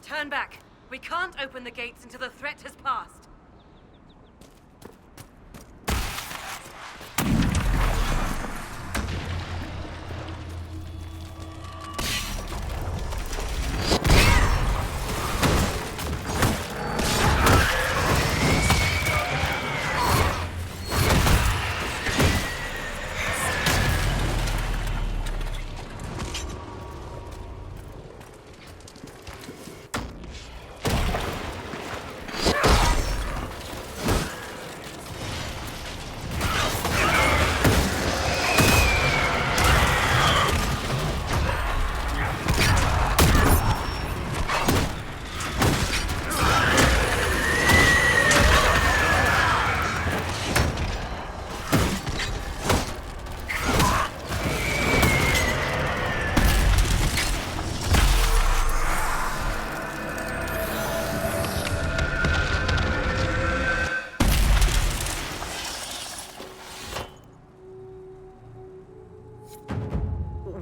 Turn back. We can't open the gates until the threat has passed.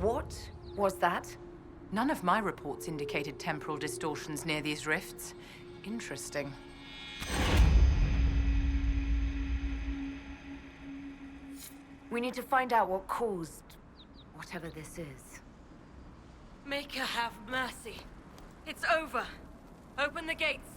What was that? None of my reports indicated temporal distortions near these rifts. Interesting. We need to find out what caused whatever this is. Make her have mercy. It's over. Open the gates.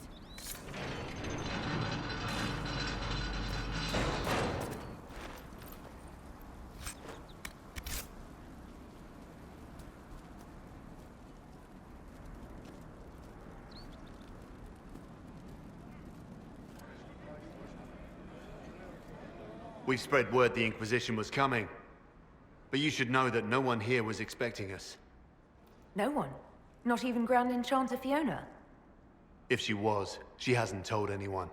We spread word the Inquisition was coming. But you should know that no one here was expecting us. No one? Not even Grand Enchanter Fiona? If she was, she hasn't told anyone.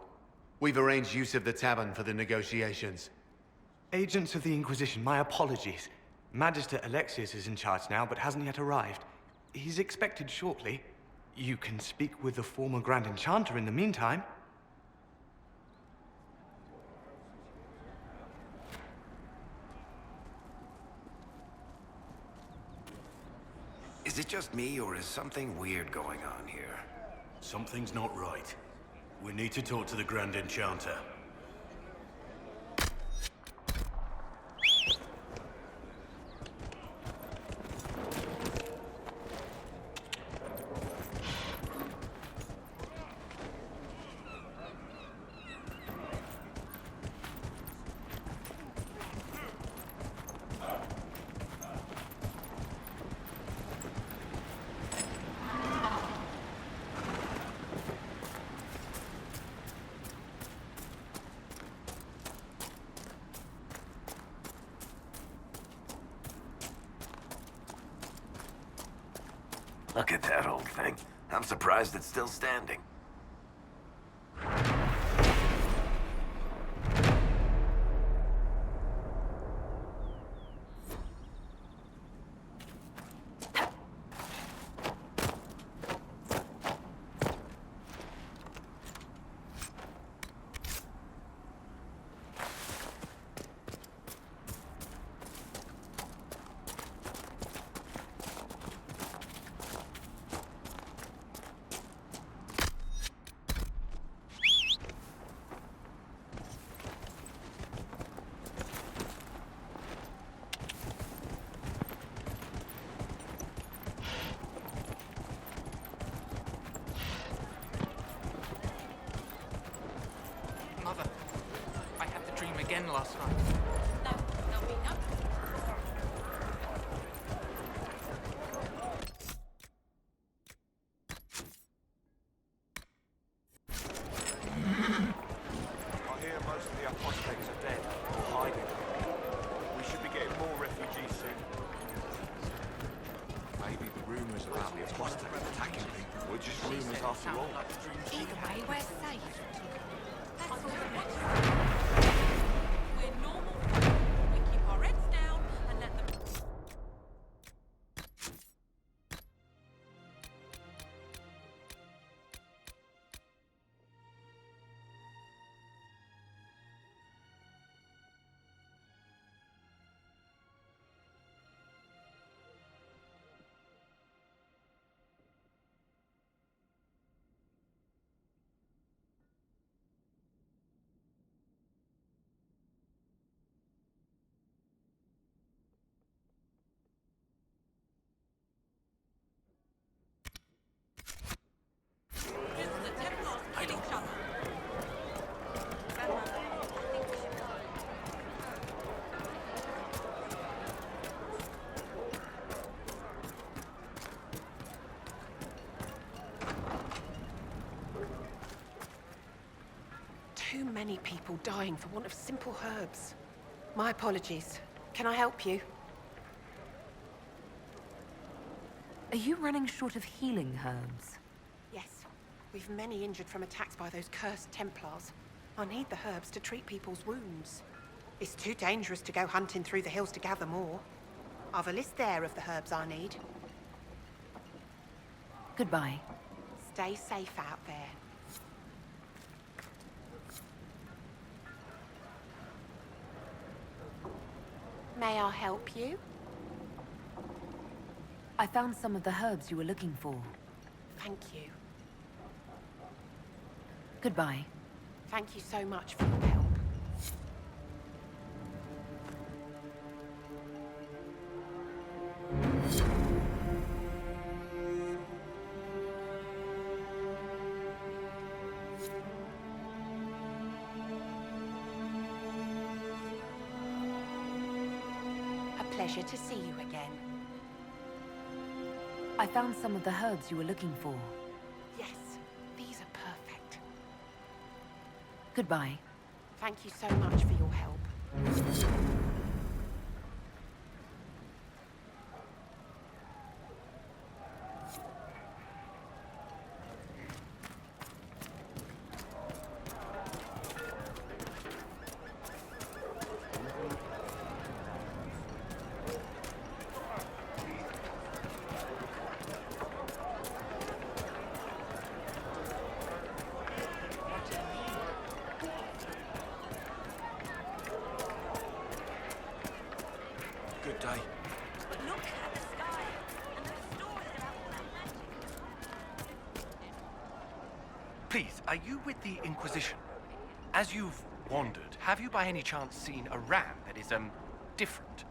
We've arranged use of the tavern for the negotiations. Agents of the Inquisition, my apologies. Magister Alexius is in charge now, but hasn't yet arrived. He's expected shortly. You can speak with the former Grand Enchanter in the meantime. Is it just me, or is something weird going on here? Something's not right. We need to talk to the Grand Enchanter. Look at that old thing. I'm surprised it's still standing. Mother, I had the dream again last night. I hear most of the apostates are dead or hiding. We should be getting more refugees soon. Maybe the rumors about the apostates attacking people were just rumors after all. Either way, we're safe. That's all that matters. We're normal folk. We keep our heads down and let them... Too many people dying for want of simple herbs. My apologies. Can I help you? Are you running short of healing herbs? Yes. We've many injured from attacks by those cursed Templars. I need the herbs to treat people's wounds. It's too dangerous to go hunting through the hills to gather more. I've a list there of the herbs I need. Goodbye. Stay safe out there. May I help you? I found some of the herbs you were looking for. Thank you. Goodbye. Thank you so much for your help. A pleasure to see you again. I found some of the herbs you were looking for. Yes, these are perfect. Goodbye. Thank you so much for your help. Good day. But look at the sky and those stories about all that magic. Please, are you with the Inquisition? As you've wandered, have you by any chance seen a ram that is, different?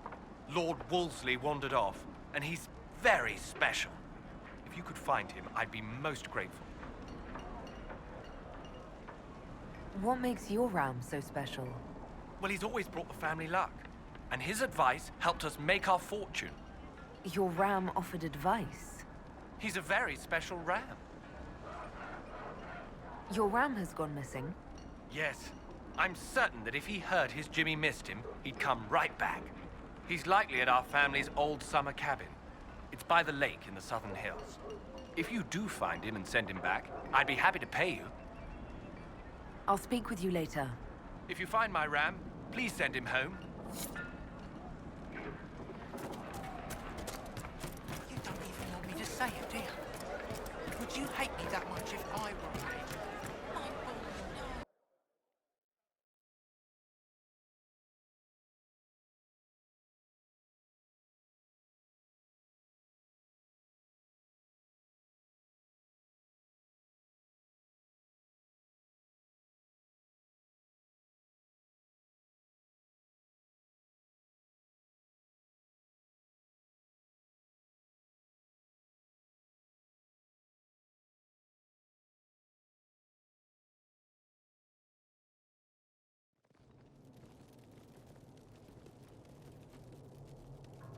Lord Wolseley wandered off, and he's very special. If you could find him, I'd be most grateful. What makes your ram so special? Well, he's always brought the family luck, and his advice helped us make our fortune. Your ram offered advice. He's a very special ram. Your ram has gone missing. Yes, I'm certain that if he heard his Jimmy missed him, he'd come right back. He's likely at our family's old summer cabin. It's by the lake in the southern hills. If you do find him and send him back, I'd be happy to pay you. I'll speak with you later. If you find my ram, please send him home. You don't even want me to say it, do you? Would you hate me that much if I were a mage?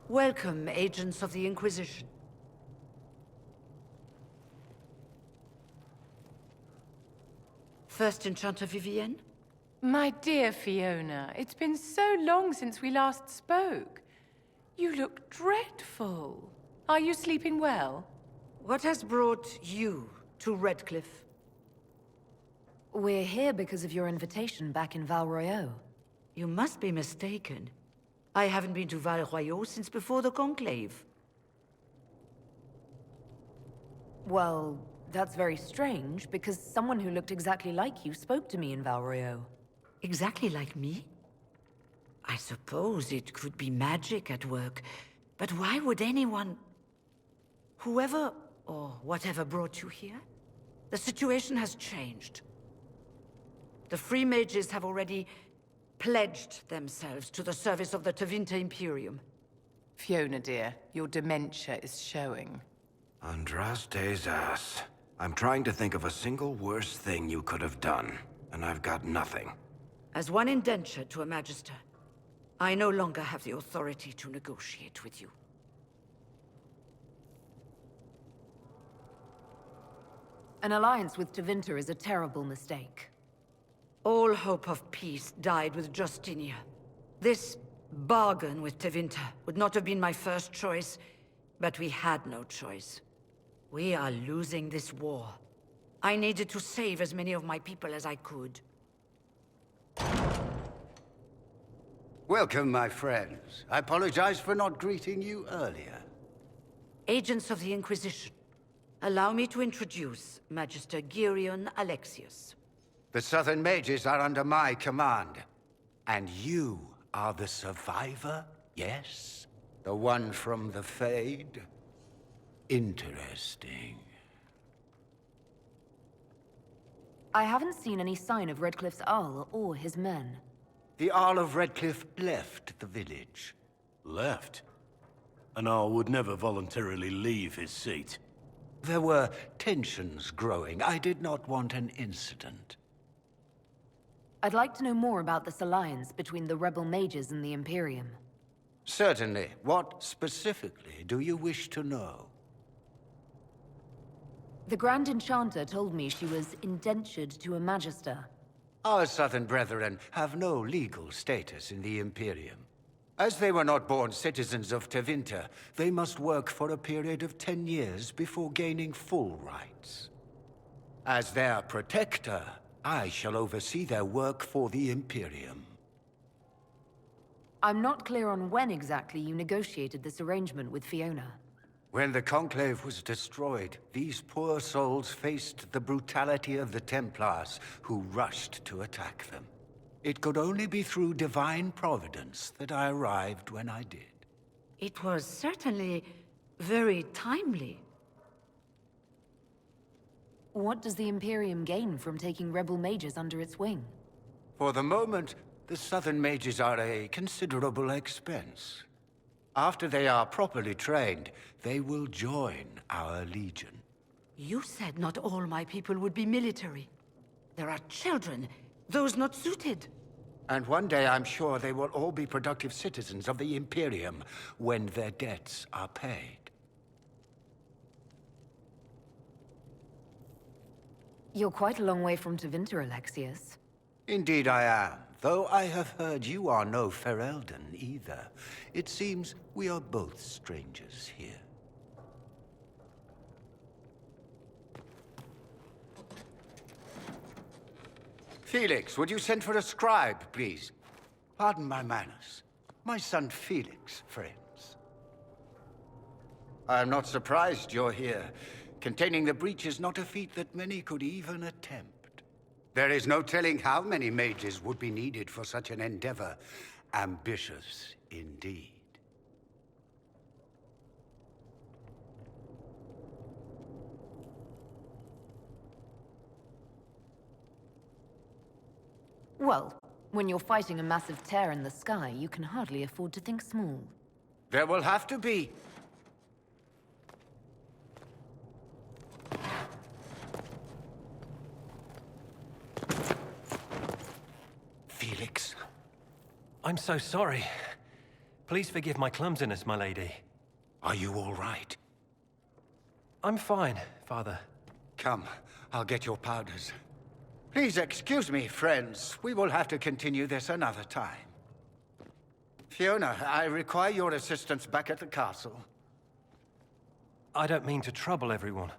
Welcome, agents of the Inquisition. First Enchanter Vivienne? My dear Fiona, it's been so long since we last spoke. You look dreadful. Are you sleeping well? What has brought you to Redcliffe? We're here because of your invitation back in Val Royeaux. You must be mistaken. I haven't been to Val Royeaux since before the Conclave. Well, that's very strange, because someone who looked exactly like you spoke to me in Val Royeaux. Exactly like me? I suppose it could be magic at work, but why would anyone... Whoever or whatever brought you here? The situation has changed. The Free Mages have already pledged themselves to the service of the Tevinter Imperium. Fiona, dear, your dementia is showing. Andraste's ass. I'm trying to think of a single worse thing you could have done, and I've got nothing. As one indenture to a Magister, I no longer have the authority to negotiate with you. An alliance with Tevinter is a terrible mistake. All hope of peace died with Justinia. This bargain with Tevinter would not have been my first choice, but we had no choice. We are losing this war. I needed to save as many of my people as I could. Welcome, my friends. I apologize for not greeting you earlier. Agents of the Inquisition, allow me to introduce Magister Girion Alexius. The Southern Mages are under my command. And you are the survivor, yes? The one from the Fade? Interesting. I haven't seen any sign of Redcliffe's Arl or his men. The Arl of Redcliffe left the village. Left? An Arl would never voluntarily leave his seat. There were tensions growing. I did not want an incident. I'd like to know more about this alliance between the rebel mages and the Imperium. Certainly. What specifically do you wish to know? The Grand Enchanter told me she was indentured to a Magister. Our Southern brethren have no legal status in the Imperium. As they were not born citizens of Tevinter, they must work for a period of 10 years before gaining full rights. As their protector, I shall oversee their work for the Imperium. I'm not clear on when exactly you negotiated this arrangement with Fiona. When the Conclave was destroyed, these poor souls faced the brutality of the Templars, who rushed to attack them. It could only be through divine providence that I arrived when I did. It was certainly very timely. What does the Imperium gain from taking rebel mages under its wing? For the moment, the Southern Mages are a considerable expense. After they are properly trained, they will join our Legion. You said not all my people would be military. There are children, those not suited. And one day I'm sure they will all be productive citizens of the Imperium when their debts are paid. You're quite a long way from Tevinter, Alexius. Indeed I am, though I have heard you are no Ferelden either. It seems we are both strangers here. Felix, would you send for a scribe, please? Pardon my manners. My son Felix, friends. I am not surprised you're here. Containing the breach is not a feat that many could even attempt. There is no telling how many mages would be needed for such an endeavor. Ambitious indeed. Well, when you're fighting a massive tear in the sky, you can hardly afford to think small. There will have to be. Felix. I'm so sorry. Please forgive my clumsiness, my lady. Are you all right? I'm fine, Father. Come, I'll get your powders. Please excuse me, friends. We will have to continue this another time. Fiona, I require your assistance back at the castle. I don't mean to trouble everyone.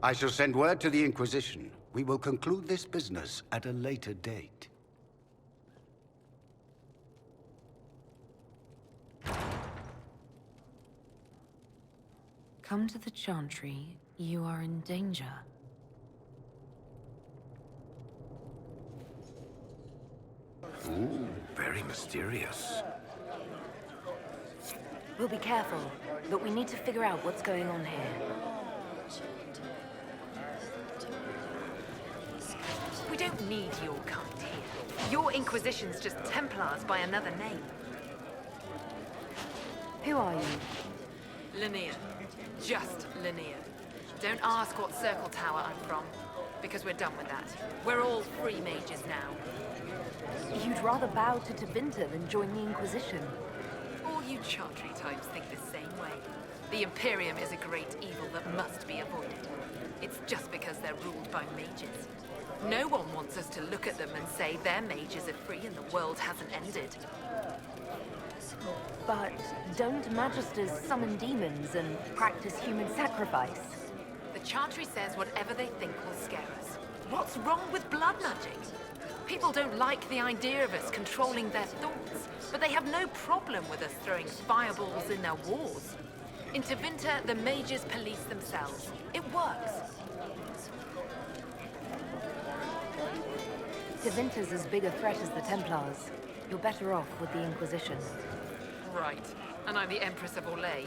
I shall send word to the Inquisition. We will conclude this business at a later date. Come to the Chantry. You are in danger. Ooh, very mysterious. We'll be careful, but we need to figure out what's going on here. We don't need your kind here. Your Inquisition's just Templars by another name. Who are you? Linnea. Just Linnea. Don't ask what Circle Tower I'm from, because we're done with that. We're all free mages now. You'd rather bow to Tevinter than join the Inquisition. All you Chantry types think the same way. The Imperium is a great evil that must be avoided. It's just because they're ruled by mages. No one wants us to look at them and say their mages are free and the world hasn't ended. But don't Magisters summon demons and practice human sacrifice? The Chantry says whatever they think will scare us. What's wrong with blood magic? People don't like the idea of us controlling their thoughts, but they have no problem with us throwing fireballs in their wars. In Tevinter, the mages police themselves. It works. Tevinter's as big a threat as the Templars. You're better off with the Inquisition. Right. And I'm the Empress of Orlais.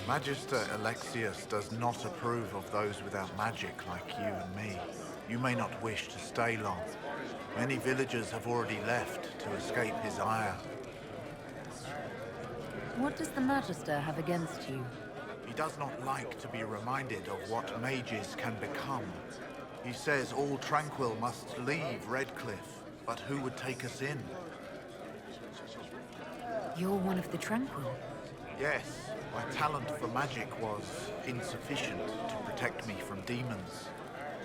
Magister Alexius does not approve of those without magic like you and me. You may not wish to stay long. Many villagers have already left to escape his ire. What does the Magister have against you? He does not like to be reminded of what mages can become. He says all Tranquil must leave Redcliffe, but who would take us in? You're one of the Tranquil. Yes, my talent for magic was insufficient to protect me from demons.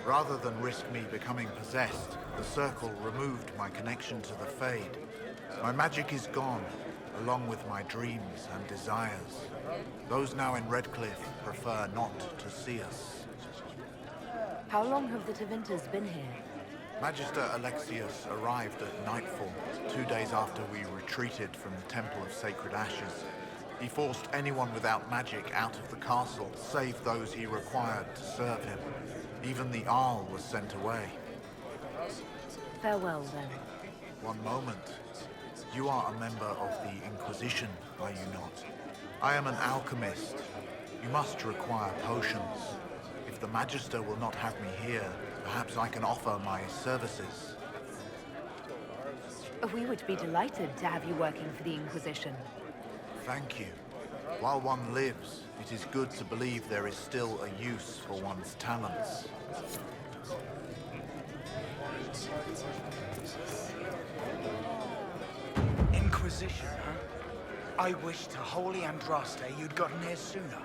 Rather than risk me becoming possessed, the Circle removed my connection to the Fade. My magic is gone, along with my dreams and desires. Those now in Redcliffe prefer not to see us. How long have the Tevinters been here? Magister Alexius arrived at nightfall, 2 days after we retreated from the Temple of Sacred Ashes. He forced anyone without magic out of the castle, save those he required to serve him. Even the Arl was sent away. Farewell, then. One moment. You are a member of the Inquisition, are you not? I am an alchemist. You must require potions. If the Magister will not have me here, perhaps I can offer my services. We would be delighted to have you working for the Inquisition. Thank you. While one lives, it is good to believe there is still a use for one's talents. Inquisition, huh? I wish to holy Andraste you'd gotten here sooner.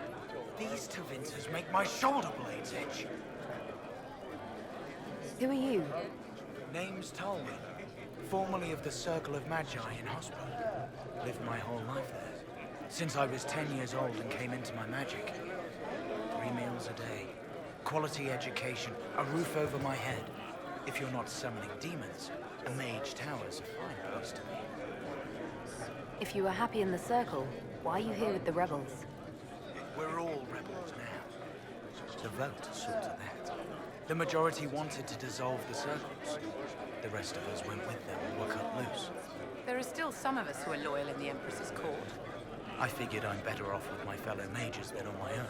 These Tevinters make my shoulder blades itch. Who are you? Name's Tolwyn, formerly of the Circle of Magi in Hospital. Lived my whole life there. Since I was 10 years old and came into my magic. 3 meals a day, quality education, a roof over my head. If you're not summoning demons, a mage tower's a fine place to be. If you were happy in the Circle, why are you here with the rebels? We're all rebels now. The vote saw to that. The majority wanted to dissolve the Circles. The rest of us went with them and were cut loose. There are still some of us who are loyal in the Empress's court. I figured I'm better off with my fellow mages than on my own.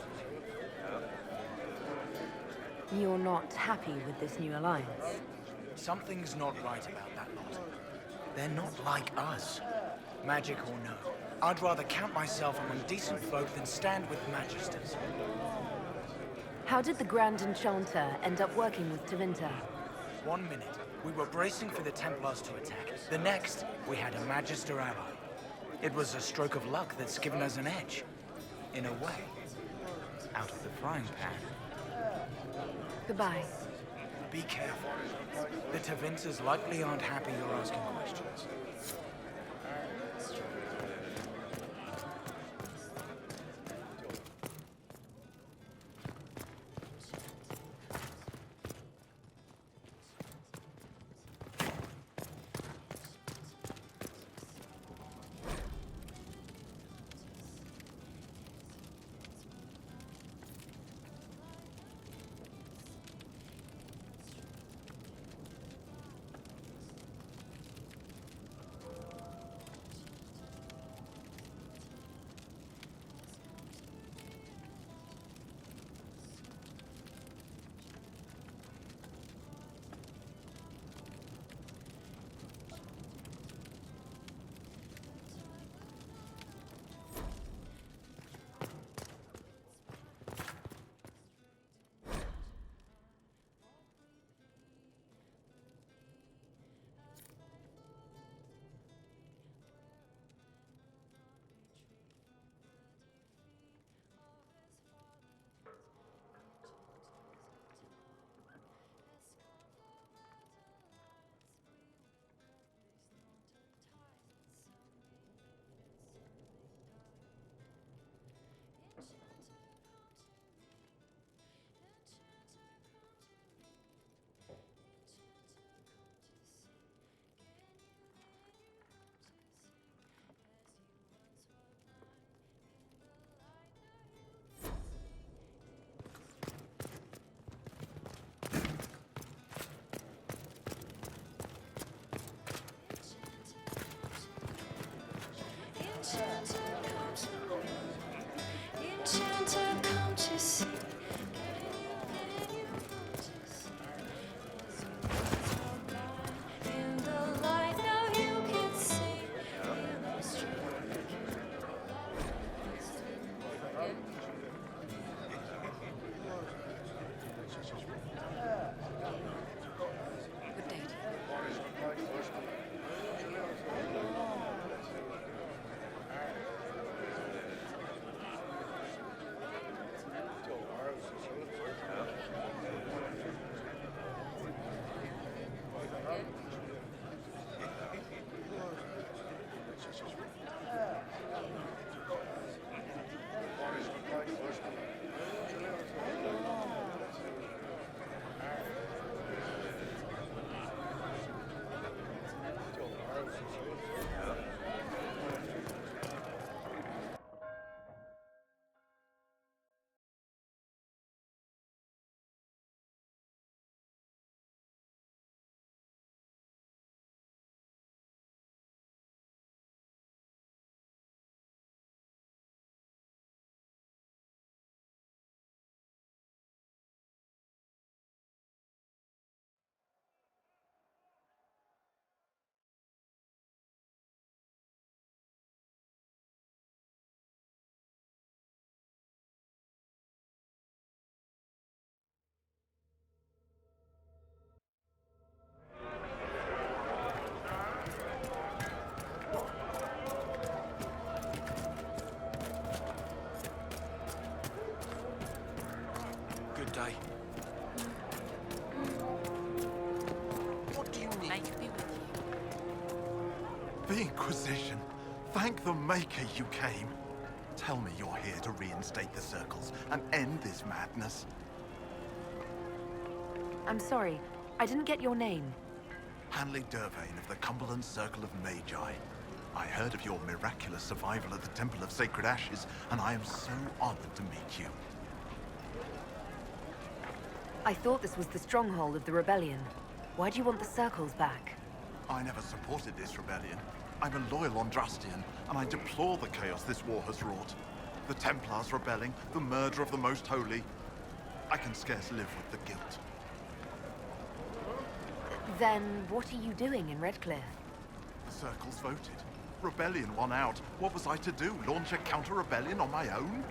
You're not happy with this new alliance? Something's not right about that lot. They're not like us. Magic or no, I'd rather count myself among decent folk than stand with Magisters. How did the Grand Enchanter end up working with Tevinter? 1 minute, we were bracing for the Templars to attack. The next, we had a Magister ally. It was a stroke of luck that's given us an edge. In a way. Out of the frying pan. Goodbye. Be careful. The Tevinters likely aren't happy you're asking questions. Good day to you. Good day. What do you need? May be with you. The Inquisition. Thank the Maker you came. Tell me you're here to reinstate the circles and end this madness. I'm sorry, I didn't get your name. Hanley Dervain of the Cumberland Circle of Magi. I heard of your miraculous survival at the Temple of Sacred Ashes, and I am so honored to meet you. I thought this was the stronghold of the rebellion. Why do you want the circles back? I never supported this rebellion. I'm a loyal Ondrastian, and I deplore the chaos this war has wrought. The Templars rebelling, the murder of the Most Holy. I can scarce live with the guilt. Then what are you doing in Redcliffe? The circles voted. Rebellion won out. What was I to do? Launch a counter-rebellion on my own?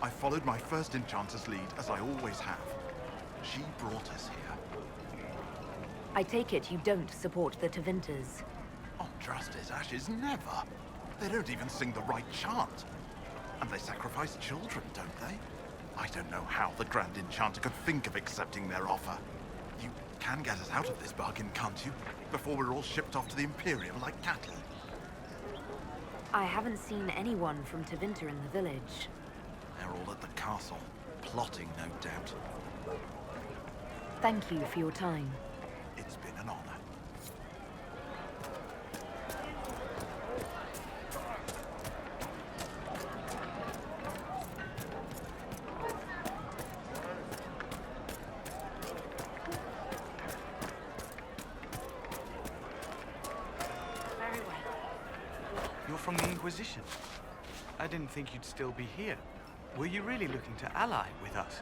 I followed my first enchanter's lead, as I always have. She brought us here. I take it you don't support the Tevinters. Ondraste's ashes, never. They don't even sing the right chant. And they sacrifice children, don't they? I don't know how the Grand Enchanter could think of accepting their offer. You can get us out of this bargain, can't you? Before we're all shipped off to the Imperium like cattle. I haven't seen anyone from Tevinter in the village. They're all at the castle, plotting, no doubt. Thank you for your time. It's been an honor. Very well. You're from the Inquisition. I didn't think you'd still be here. Were you really looking to ally with us?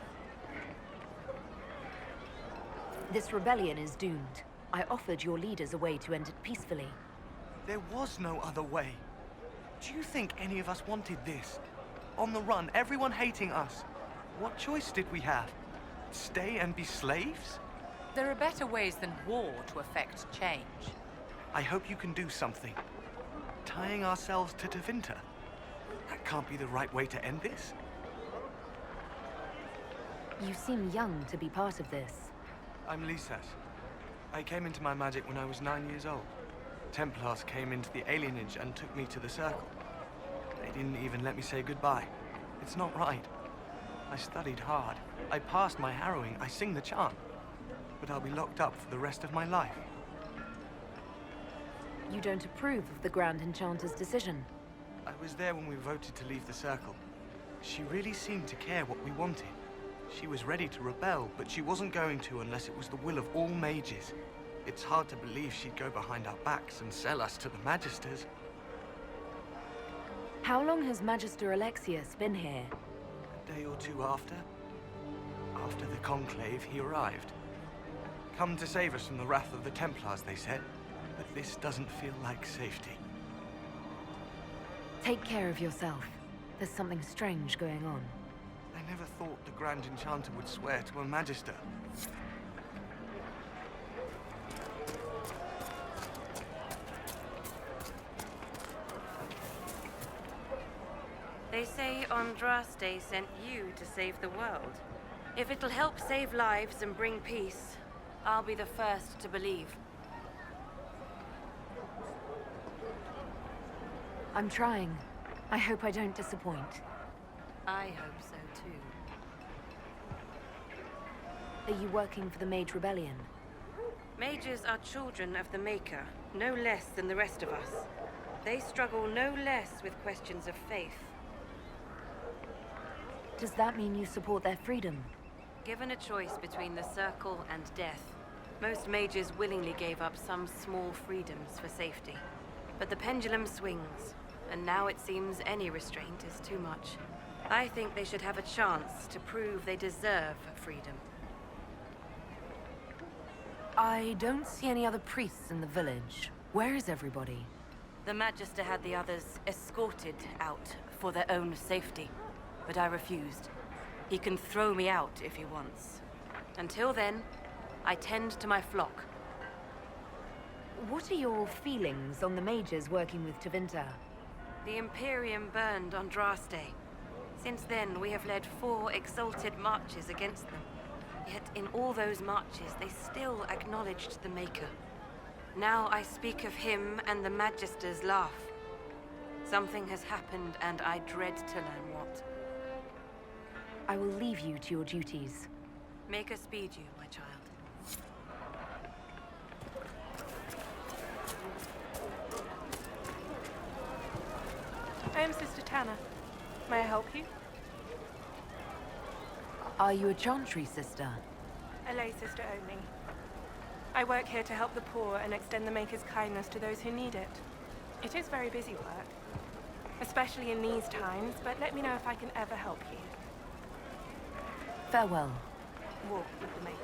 This rebellion is doomed. I offered your leaders a way to end it peacefully. There was no other way. Do you think any of us wanted this? On the run, everyone hating us. What choice did we have? Stay and be slaves? There are better ways than war to effect change. I hope you can do something. Tying ourselves to Tevinter. That can't be the right way to end this. You seem young to be part of this. I'm Lisas. I came into my magic when I was 9 years old. Templars came into the alienage and took me to the Circle. They didn't even let me say goodbye. It's not right. I studied hard. I passed my harrowing. I sing the chant. But I'll be locked up for the rest of my life. You don't approve of the Grand Enchanter's decision? I was there when we voted to leave the Circle. She really seemed to care what we wanted. She was ready to rebel, but she wasn't going to unless it was the will of all mages. It's hard to believe she'd go behind our backs and sell us to the Magisters. How long has Magister Alexius been here? A day or two after. After the Conclave, he arrived. Come to save us from the wrath of the Templars, they said. But this doesn't feel like safety. Take care of yourself. There's something strange going on. I never thought the Grand Enchanter would swear to a Magister. They say Andraste sent you to save the world. If it'll help save lives and bring peace, I'll be the first to believe. I'm trying. I hope I don't disappoint. I hope so too. Are you working for the Mage Rebellion? Mages are children of the Maker, no less than the rest of us. They struggle no less with questions of faith. Does that mean you support their freedom? Given a choice between the Circle and death, most mages willingly gave up some small freedoms for safety. But the pendulum swings, and now it seems any restraint is too much. I think they should have a chance to prove they deserve freedom. I don't see any other priests in the village. Where is everybody? The Magister had the others escorted out for their own safety, but I refused. He can throw me out if he wants. Until then, I tend to my flock. What are your feelings on the mages working with Tevinter? The Imperium burned Andraste. Since then, we have led 4 exalted marches against them. Yet in all those marches, they still acknowledged the Maker. Now I speak of him and the Magister's laugh. Something has happened, and I dread to learn what. I will leave you to your duties. Maker speed you, my child. I am Sister Tanner. May I help you? Are you a Chantry sister? A lay sister only. I work here to help the poor and extend the Maker's kindness to those who need it. It is very busy work, especially in these times, but let me know if I can ever help you. Farewell. Walk with the Maker.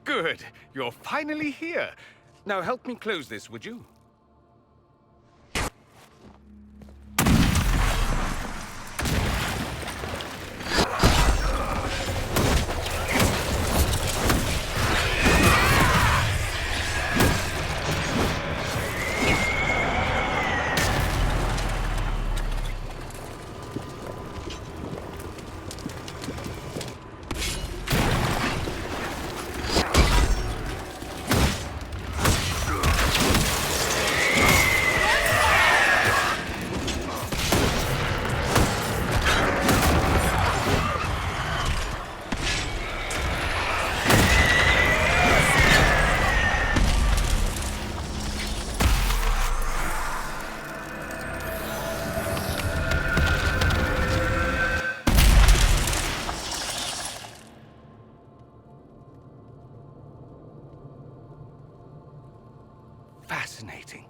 Good. You're finally here. Now help me close this, would you? Fascinating.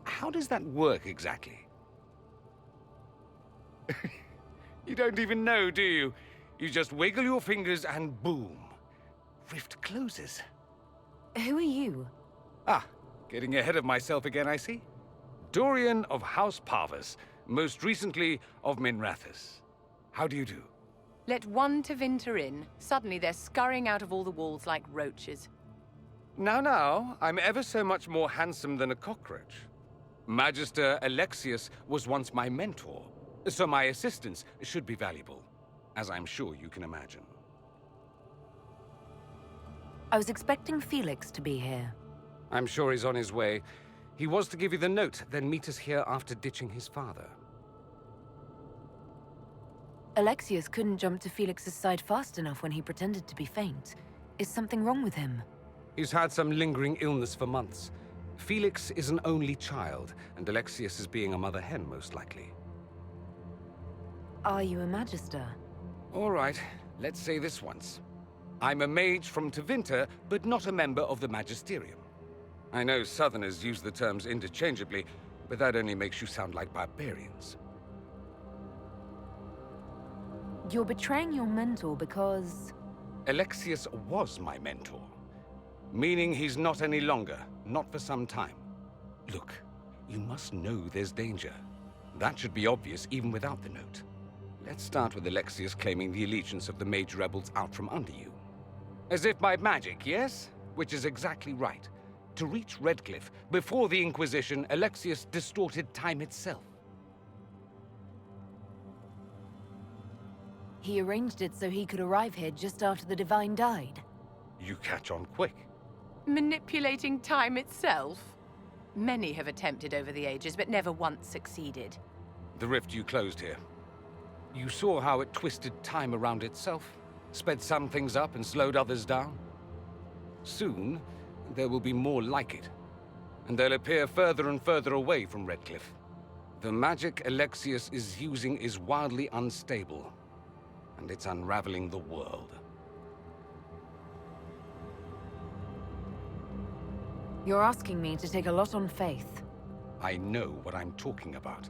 How does that work exactly? You don't even know, do you? You just wiggle your fingers and boom. Rift closes. Who are you? Ah, getting ahead of myself again, I see. Dorian of House Parvus, most recently of Minrathous. How do you do? Let one Tevinter in. Suddenly they're scurrying out of all the walls like roaches. Now, I'm ever so much more handsome than a cockroach. Magister Alexius was once my mentor, so my assistance should be valuable, as I'm sure you can imagine. I was expecting Felix to be here. I'm sure he's on his way. He was to give you the note, then meet us here after ditching his father. Alexius couldn't jump to Felix's side fast enough when he pretended to be faint. Is something wrong with him? He's had some lingering illness for months. Felix is an only child, and Alexius is being a mother hen, most likely. Are you a Magister? All right, let's say this once. I'm a mage from Tevinter, but not a member of the Magisterium. I know Southerners use the terms interchangeably, but that only makes you sound like barbarians. You're betraying your mentor because... Alexius was my mentor. Meaning he's not any longer, not for some time. Look, you must know there's danger. That should be obvious even without the note. Let's start with Alexius claiming the allegiance of the mage rebels out from under you. As if by magic, yes? Which is exactly right. To reach Redcliffe, before the Inquisition, Alexius distorted time itself. He arranged it so he could arrive here just after the Divine died. You catch on quick. Manipulating time itself? Many have attempted over the ages, but never once succeeded. The rift you closed here. You saw how it twisted time around itself, sped some things up and slowed others down. Soon, there will be more like it, and they'll appear further and further away from Redcliffe. The magic Alexius is using is wildly unstable, and it's unraveling the world. You're asking me to take a lot on faith. I know what I'm talking about.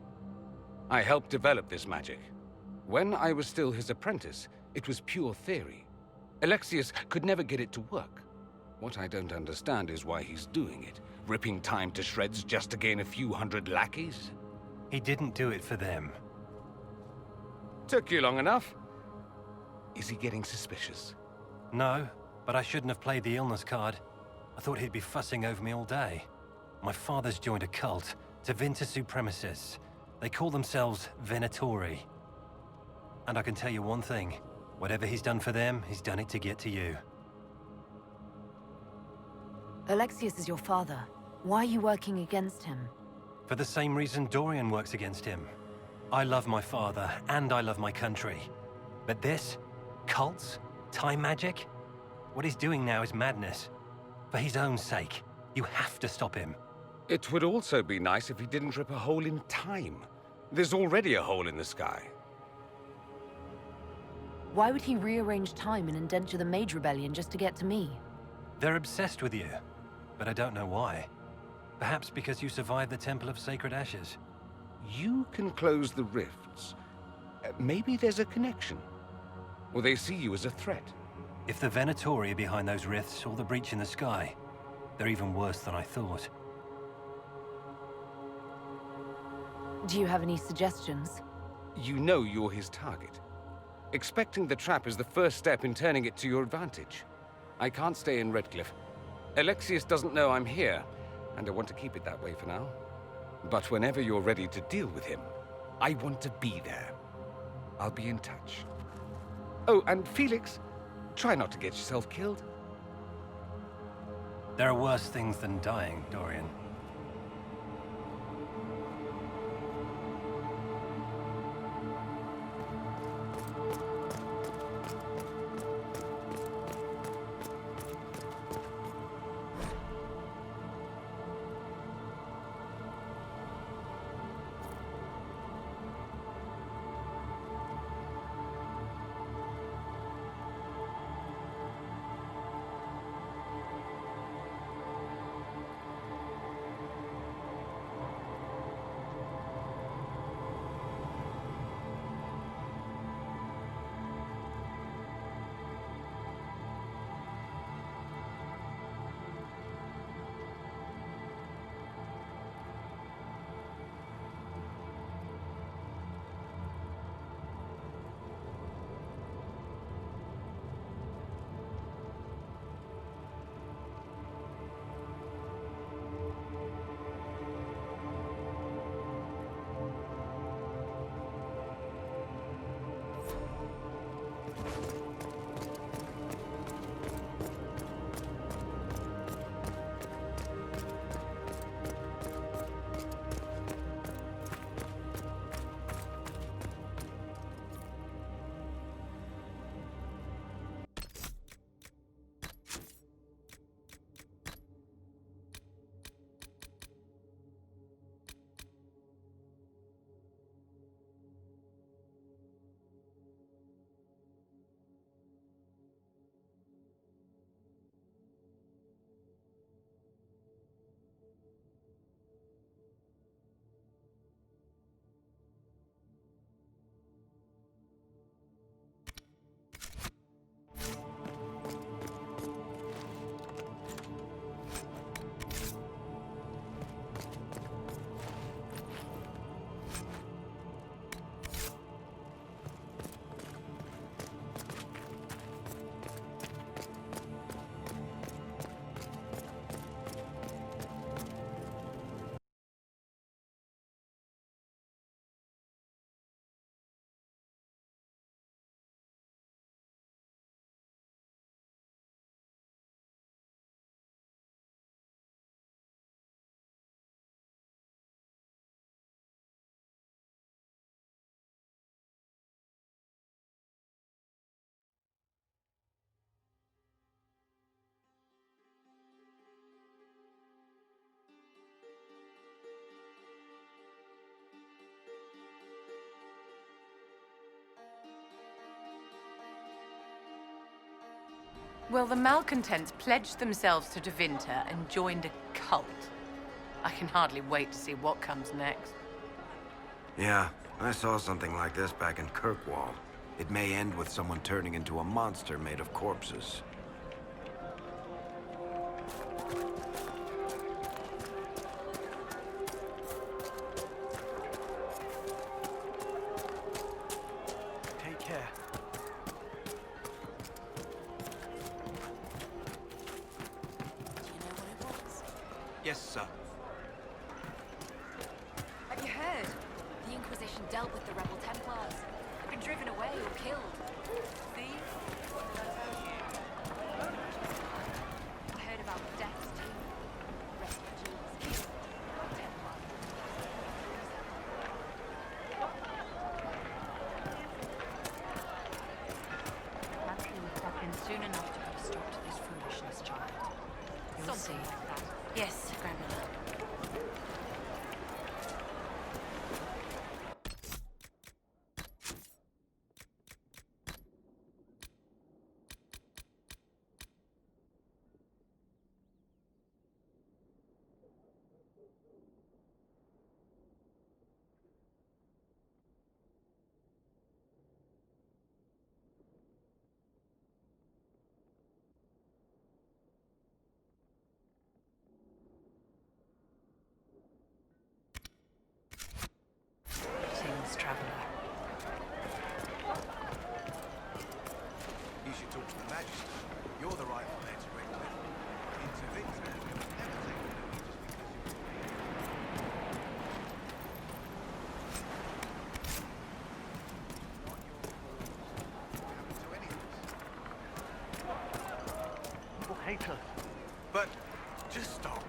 I helped develop this magic. When I was still his apprentice, it was pure theory. Alexius could never get it to work. What I don't understand is why he's doing it, ripping time to shreds just to gain a few hundred lackeys. He didn't do it for them. Took you long enough. Is he getting suspicious? No, but I shouldn't have played the illness card. I thought he'd be fussing over me all day. My father's joined a cult, Tevinter Supremacists. They call themselves Venatori. And I can tell you one thing. Whatever he's done for them, he's done it to get to you. Alexius is your father. Why are you working against him? For the same reason Dorian works against him. I love my father, and I love my country. But this? Cults? Time magic? What he's doing now is madness. For his own sake, you have to stop him. It would also be nice if he didn't rip a hole in time. There's already a hole in the sky. Why would he rearrange time and indenture the Mage Rebellion just to get to me? They're obsessed with you, but I don't know why. Perhaps because you survived the Temple of Sacred Ashes. You can close the rifts. Maybe there's a connection. Or they see you as a threat. If the Venatori are behind those rifts or the breach in the sky, they're even worse than I thought. Do you have any suggestions? You know you're his target. Expecting the trap is the first step in turning it to your advantage. I can't stay in Redcliffe. Alexius doesn't know I'm here, and I want to keep it that way for now. But whenever you're ready to deal with him, I want to be there. I'll be in touch. Oh, and Felix, try not to get yourself killed. There are worse things than dying, Dorian. Well, the malcontents pledged themselves to Tevinter and joined a cult. I can hardly wait to see what comes next. Yeah, I saw something like this back in Kirkwall. It may end with someone turning into a monster made of corpses. Take care. Yes, sir. Have you heard? The Inquisition dealt with the rebel Templars. They've been driven away or killed. See? What did I tell you? I heard about the deaths too. Refugees, Templar. Naturally, we'll step in soon enough to put a stop to this foolishness, child. You'll see. Something like that. Yes, Grandmother. Greetings, traveler. You should talk to the Magister. You're the rightful heir to Redcliffe. Inquisition will never take the notice People hate us. But just stop.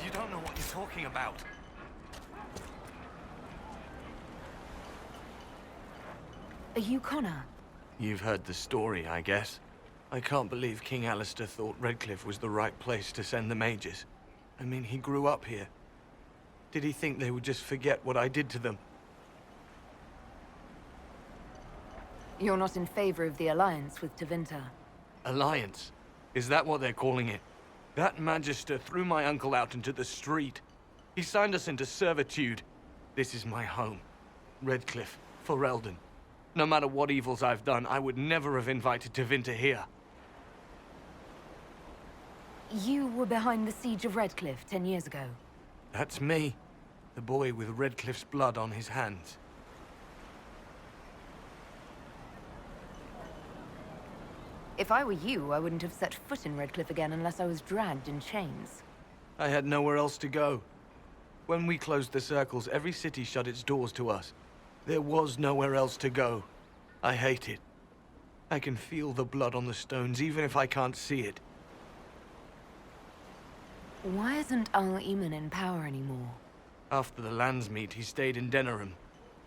You don't know what you're talking about. Are you Connor? You've heard the story, I guess. I can't believe King Alistair thought Redcliffe was the right place to send the mages. I mean, he grew up here. Did he think they would just forget what I did to them? You're not in favor of the alliance with Tevinter. Alliance? Is that what they're calling it? That Magister threw my uncle out into the street. He signed us into servitude. This is my home. Redcliffe, Ferelden. No matter what evils I've done, I would never have invited Tevinter here. You were behind the siege of Redcliffe 10 years ago. That's me. The boy with Redcliffe's blood on his hands. If I were you, I wouldn't have set foot in Redcliffe again unless I was dragged in chains. I had nowhere else to go. When we closed the circles, every city shut its doors to us. There was nowhere else to go. I hate it. I can feel the blood on the stones, even if I can't see it. Why isn't Al-Eman in power anymore? After the lands meet, he stayed in Denerim.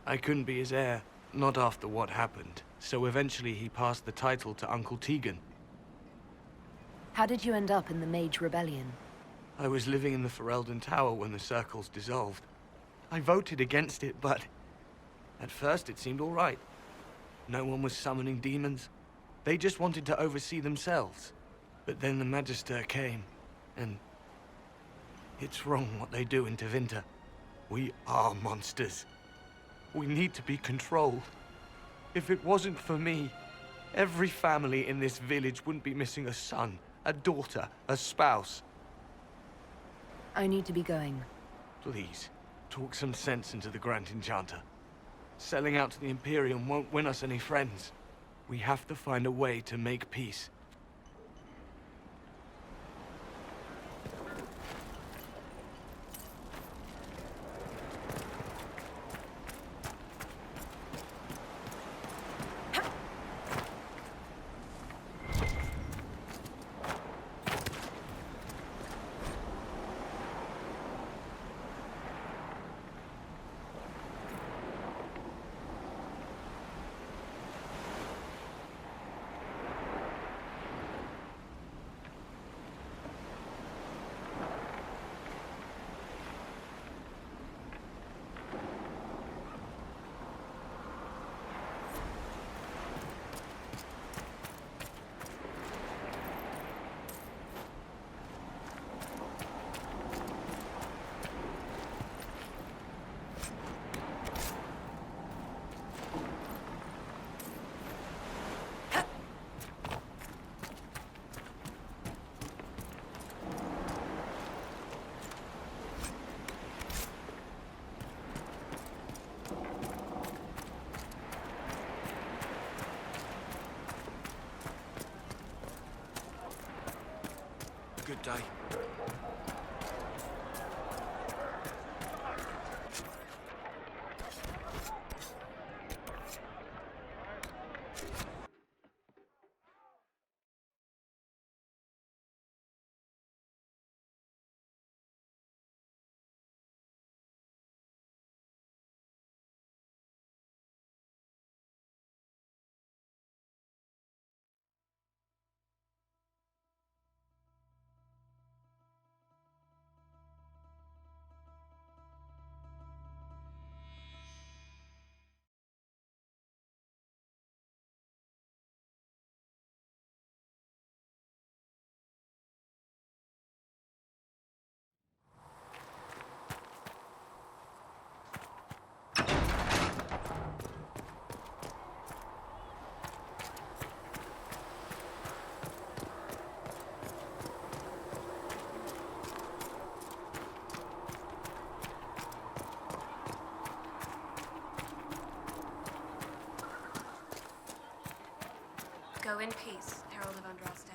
I couldn't be his heir, not after what happened. So eventually he passed the title to Uncle Tegan. How did you end up in the Mage Rebellion? I was living in the Ferelden Tower when the circles dissolved. I voted against it, but at first it seemed all right. No one was summoning demons. They just wanted to oversee themselves. But then the Magister came, and it's wrong what they do in Tevinter. We are monsters. We need to be controlled. If it wasn't for me, every family in this village wouldn't be missing a son, a daughter, a spouse. I need to be going. Please, talk some sense into the Grand Enchanter. Selling out to the Imperium won't win us any friends. We have to find a way to make peace. Good day. Go in peace, Herald of Andraste.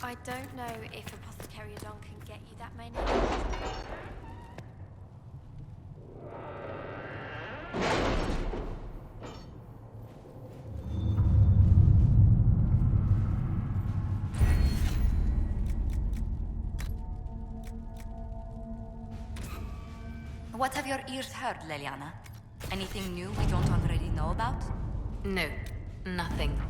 I don't know if Apothecary Adon can get you that many. What have your ears heard, Leliana? Anything new we don't already know about? No, nothing.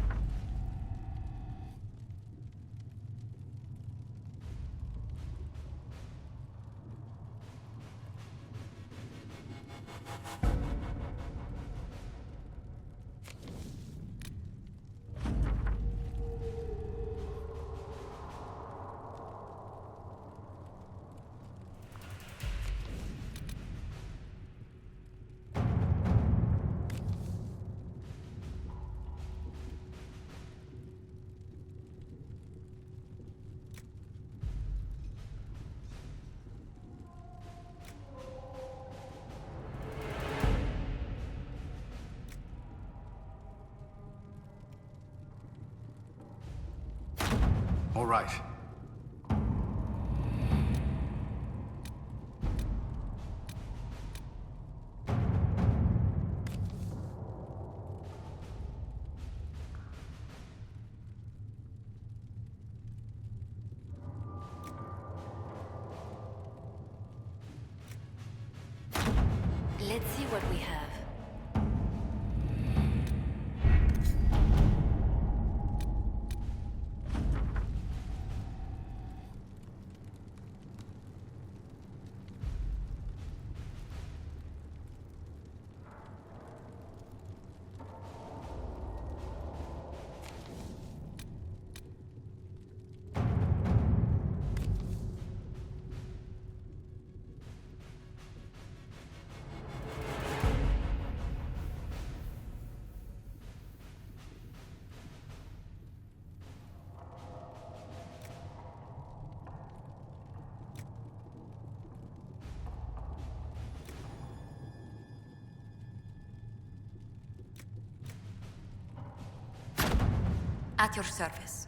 All right. what we have. At your service.